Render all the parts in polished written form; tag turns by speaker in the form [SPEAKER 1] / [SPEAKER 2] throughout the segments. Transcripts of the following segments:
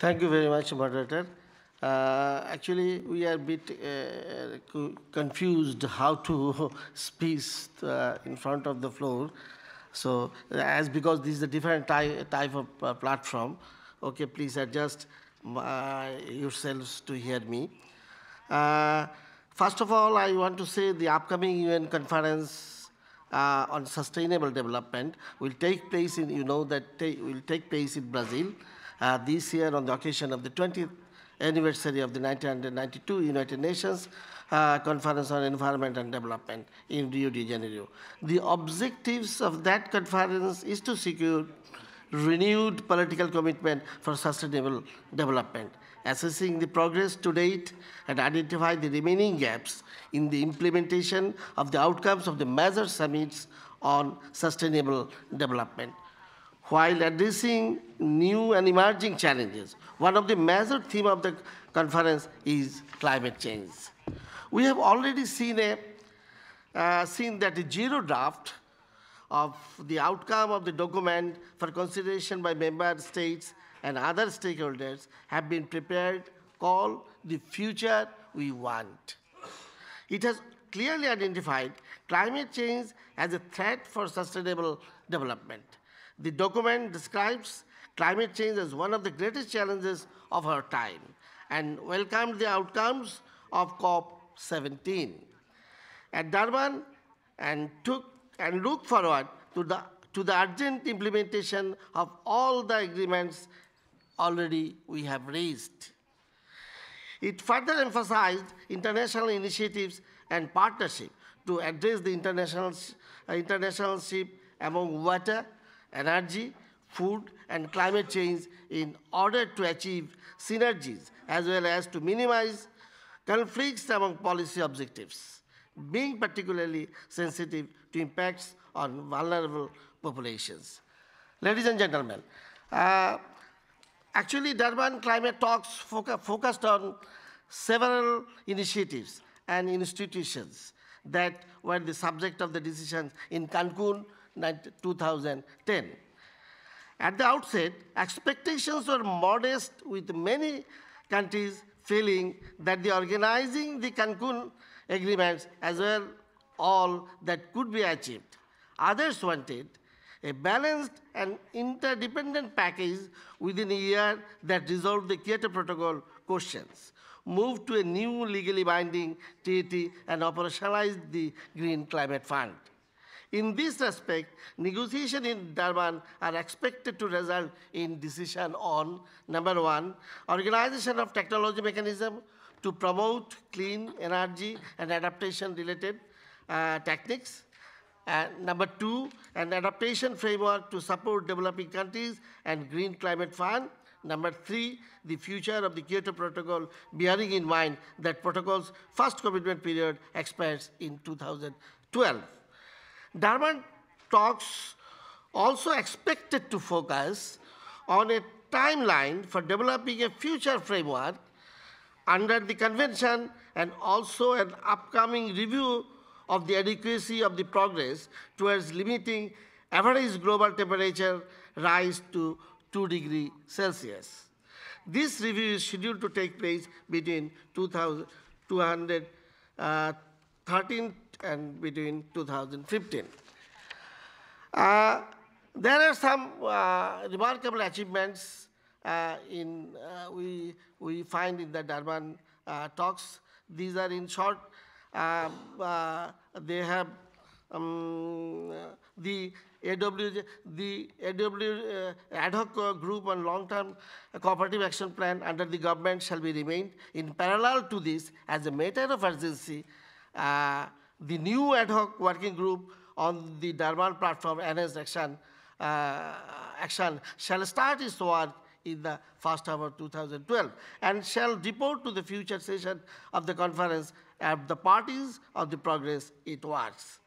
[SPEAKER 1] Thank you very much, moderator. Actually, we are a bit confused how to speak in front of the floor. So, because this is a different type of platform, okay, please adjust yourselves to hear me. First of all, I want to say the upcoming UN conference on sustainable development will take place in, will take place in Brazil this year on the occasion of the 20th anniversary of the 1992 United Nations Conference on Environment and Development in Rio de Janeiro. The objectives of that conference is to secure renewed political commitment for sustainable development, assessing the progress to date and identify the remaining gaps in the implementation of the outcomes of the major summits on sustainable development. While addressing new and emerging challenges, one of the major themes of the conference is climate change. We have already seen that a zero draft of the outcome of the document for consideration by member states and other stakeholders have been prepared, called The Future We Want. It has clearly identified climate change as a threat for sustainable development. The document describes climate change as one of the greatest challenges of our time and welcomed the outcomes of COP17 at Durban and look forward to the urgent implementation of all the agreements already we have reached. It further emphasized international initiatives and partnership to address the international shift among water, energy, food, and climate change in order to achieve synergies as well as to minimize conflicts among policy objectives, being particularly sensitive to impacts on vulnerable populations. Ladies and gentlemen, actually Durban climate talks focused on several initiatives and institutions that were the subject of the decisions in Cancun 2010. At the outset, expectations were modest, with many countries feeling that the organizing the Cancun agreements as well all that could be achieved. Others wanted a balanced and interdependent package within a year that resolved the Kyoto Protocol questions, moved to a new legally binding treaty, and operationalized the Green Climate Fund. In this respect, negotiations in Durban are expected to result in decision on, number one, organization of technology mechanism to promote clean energy and adaptation-related techniques. Number two, an adaptation framework to support developing countries and Green Climate Fund. Number three, the future of the Kyoto Protocol, bearing in mind that protocol's first commitment period expires in 2012. Durban talks also expected to focus on a timeline for developing a future framework under the convention and also an upcoming review of the adequacy of the progress towards limiting average global temperature rise to 2 degrees Celsius. This review is scheduled to take place between 2013 and between 2015. There are some remarkable achievements we find in the Durban talks. These are in short. They have the AW ad hoc group on long-term cooperative action plan under the government shall be remained. In parallel to this, as a matter of urgency, the new ad hoc working group on the Durban platform enhanced action shall start its work in the first half of 2012 and shall report to the future session of the conference at the parties of the progress it works.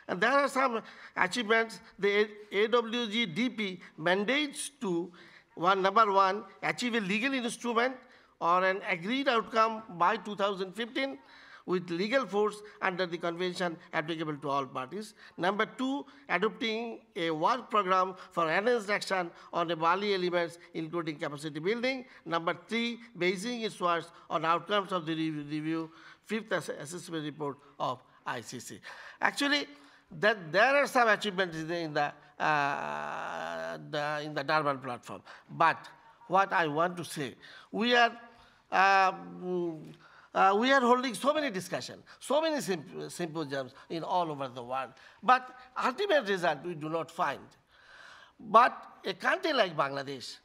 [SPEAKER 1] And there are some achievements. The AWGDP mandates to, number one, achieve a legal instrument or an agreed outcome by 2015, with legal force under the convention applicable to all parties. Number 2, adopting a work program for enhanced action on the Bali elements, including capacity building. Number 3, basing its works on outcomes of the review, 5th assessment report of ICC. Actually, that there are some achievements in the Durban platform. But what I want to say, we are holding so many discussions, so many symposiums in all over the world, but ultimate result we do not find. But a country like Bangladesh,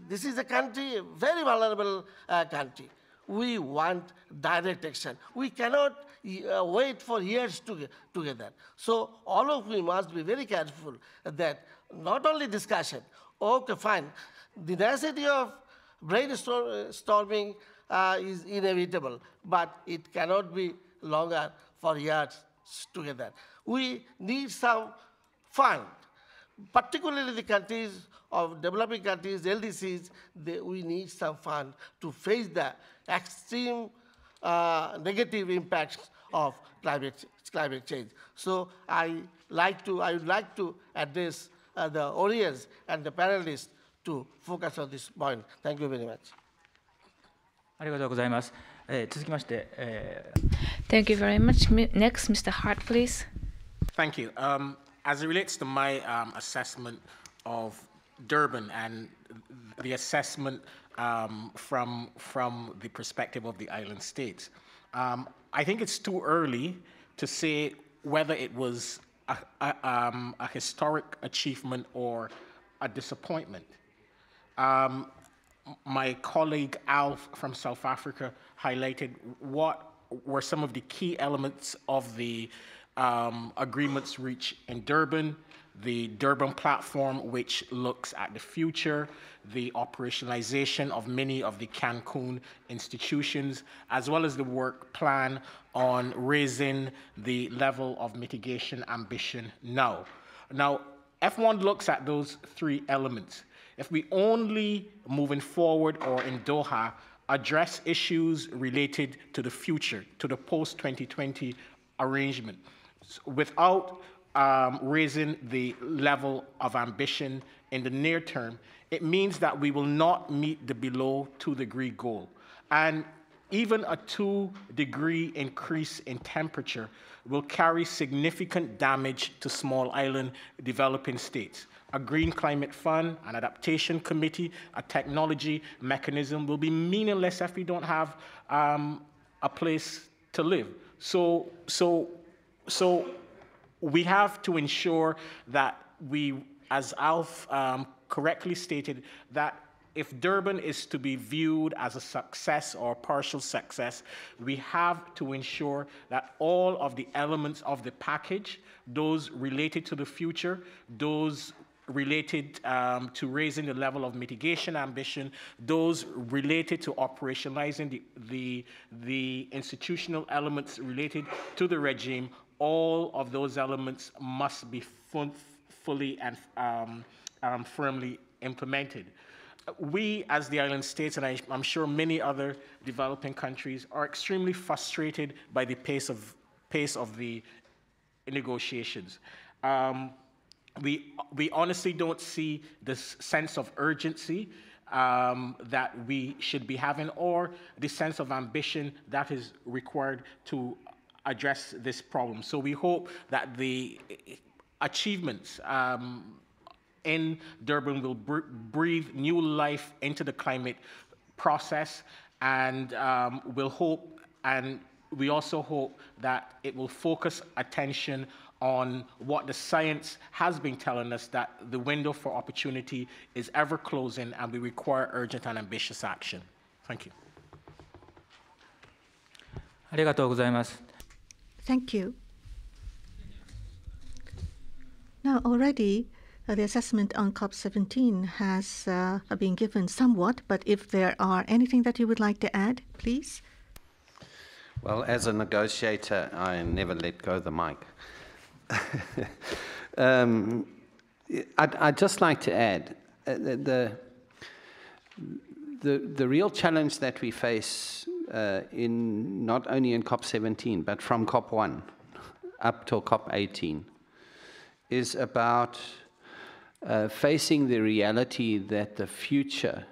[SPEAKER 1] this is a country, a very vulnerable country. We want direct action. We cannot wait for years together. So all of we must be very careful that not only discussion, okay, fine, the necessity of brainstorming is inevitable, but it cannot be longer for years together. We need some fund, particularly the countries of developing countries, LDCs, we need some fund to face the extreme negative impacts of climate change. So I would like to address the audience and the panelists to focus on this point. Thank you very much.
[SPEAKER 2] ありがとうございます。続きまして、
[SPEAKER 3] Thank you very much. Next, Mr. Hart, please.
[SPEAKER 4] Thank you. As it relates to my assessment of Durban and the assessment from the perspective of the island states, I think it's too early to say whether it was a historic achievement or a disappointment. My colleague Alf from South Africa highlighted what were some of the key elements of the agreements reached in Durban, the Durban platform, which looks at the future, the operationalization of many of the Cancun institutions, as well as the work plan on raising the level of mitigation ambition now. Now, if one looks at those three elements, if we only moving forward or in Doha address issues related to the future, to the post-2020 arrangement, without raising the level of ambition in the near term, it means that we will not meet the below 2-degree goal. And even a 2-degree increase in temperature will carry significant damage to small island developing states. A Green Climate Fund, an adaptation committee, a technology mechanism will be meaningless if we don't have a place to live. So we have to ensure that we, as Alf correctly stated, that if Durban is to be viewed as a success or partial success, we have to ensure that all of the elements of the package, those related to the future, those related to raising the level of mitigation ambition, those related to operationalizing the institutional elements related to the regime, all of those elements must be fully and firmly implemented. We, as the island states, and I'm sure many other developing countries, are extremely frustrated by the pace of the negotiations. We honestly don't see this sense of urgency that we should be having, or the sense of ambition that is required to address this problem. So we hope that the achievements in Durban will breathe new life into the climate process, and we also hope that it will focus attention on what the science has been telling us, that the window for opportunity is ever closing and we require urgent and ambitious action. Thank you.
[SPEAKER 2] ありがとうございます。
[SPEAKER 5] Thank you. Now already the assessment on COP17 has been given somewhat, but if there are anything that you would like to add, please.
[SPEAKER 6] Well, as a negotiator, I never let go of the mic. I'd just like to add the real challenge that we face not only in COP17, but from COP1 up till COP18, is about facing the reality that the future,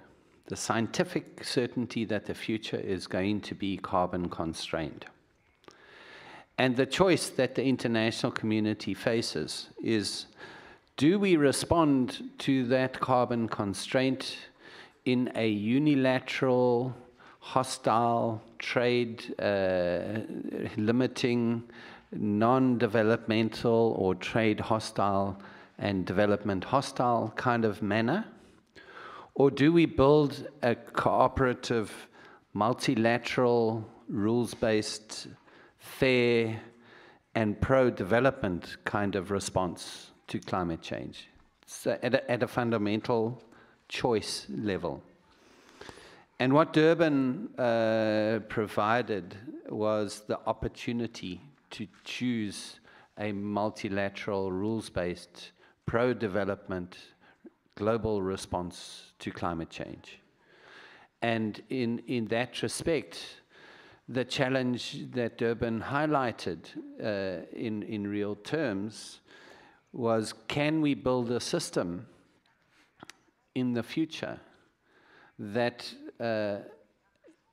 [SPEAKER 6] the scientific certainty that the future is going to be carbon constrained. And the choice that the international community faces is, do we respond to that carbon constraint in a unilateral, hostile, trade limiting, non-developmental or trade hostile and development hostile kind of manner? Or do we build a cooperative, multilateral, rules-based, fair and pro-development kind of response to climate change? So at a fundamental choice level. And what Durban provided was the opportunity to choose a multilateral, rules-based, pro-development, global response to climate change. And in that respect, the challenge that Durban highlighted in real terms was, can we build a system in the future that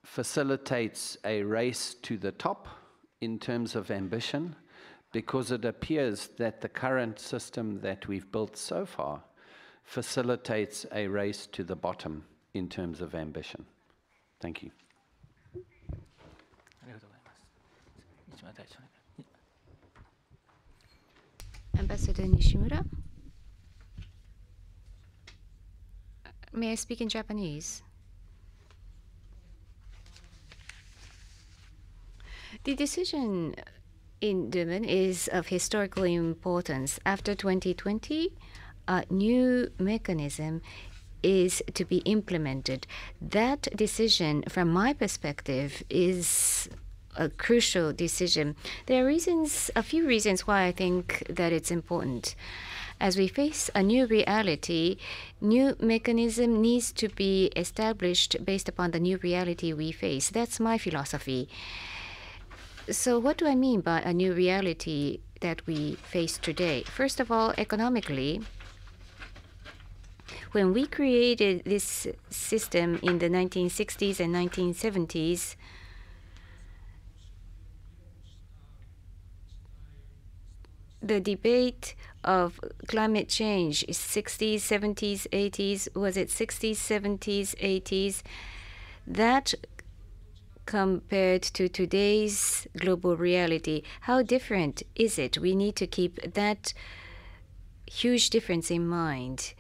[SPEAKER 6] facilitates a race to the top in terms of ambition, because it appears that the current system that we've built so far facilitates a race to the bottom in terms of ambition. Thank you.
[SPEAKER 7] Ambassador Nishimura. May I speak in Japanese? The decision in Durban is of historical importance. After 2020, a new mechanism is to be implemented. That decision, from my perspective, is a crucial decision. There are a few reasons why I think that it's important. As we face a new reality, new mechanism needs to be established based upon the new reality we face. That's my philosophy. So what do I mean by a new reality that we face today? First of all, economically, when we created this system in the 1960s and 1970s, the debate of climate change is 60s, 70s, 80s. Was it 60s, 70s, 80s? That compared to today's global reality, how different is it? We need to keep that huge difference in mind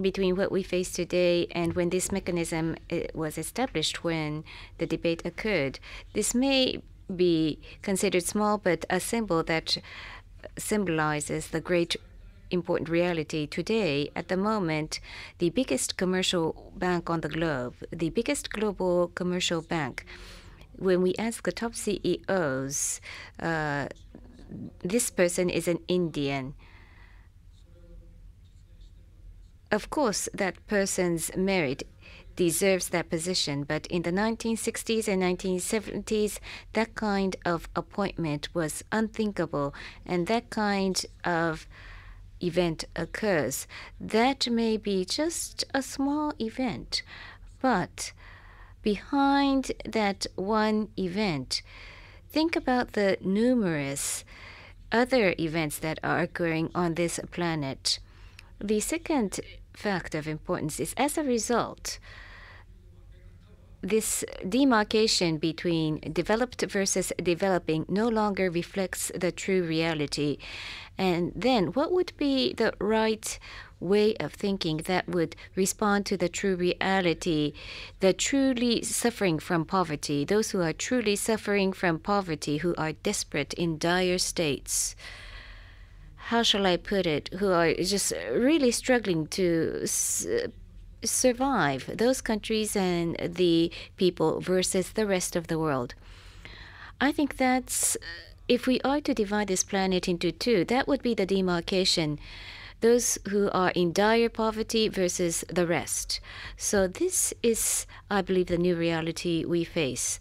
[SPEAKER 7] between what we face today and when this mechanism was established, when the debate occurred. This may be considered small, but a symbol that symbolizes the great important reality today. At the moment, the biggest commercial bank on the globe, the biggest global commercial bank, when we ask the top CEOs, this person is an Indian. Of course, that person's merit deserves that position, but in the 1960s and 1970s, that kind of appointment was unthinkable, and that kind of event occurs. That may be just a small event, but behind that one event, think about the numerous other events that are occurring on this planet. The second fact of importance is, as a result, this demarcation between developed versus developing no longer reflects the true reality. And then what would be the right way of thinking that would respond to the true reality, the truly suffering from poverty, those who are truly suffering from poverty, who are desperate in dire states? How shall I put it? Who are just really struggling to survive, those countries and the people versus the rest of the world. I think that's, if we are to divide this planet into two, that would be the demarcation. Those who are in dire poverty versus the rest. So this is, I believe, the new reality we face.